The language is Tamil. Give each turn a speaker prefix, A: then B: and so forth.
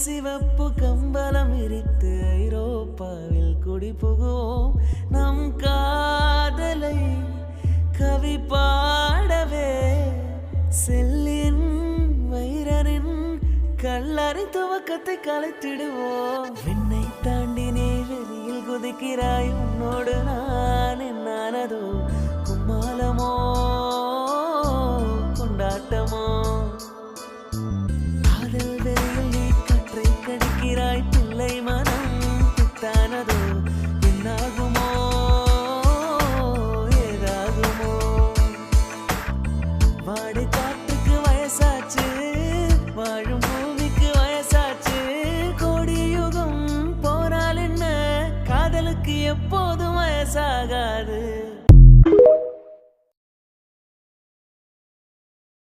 A: சிவப்பு கம்பளம் விரித்து ஐரோப்பாவில் குடி புகுவோம். நம் காதலை கவி பாடவே செல்லின் வைரரின் கல்லறை துவக்கத்தை கலைத்திடுவோம். விண்ணை தாண்டி நீ வெளியில் குதிக்கிறாய், உன்னோடு நான் என்னானதோ கும்மாளமோ கொண்டாட்டமோ. காதல் வெளியில் நீ கற்றை கடிக்கிறாய், பிள்ளை மனம் பித்தானதோ என்னாகுமோ ஏதாகுமோ. வாடை காற்றுக்கு வயசாச்சு, வாழும் பூமிக்கு வயசாச்சு. கோடி யுகம் போனால் என்ன, காதலுக்கு எப்போதும் வயசாகாது.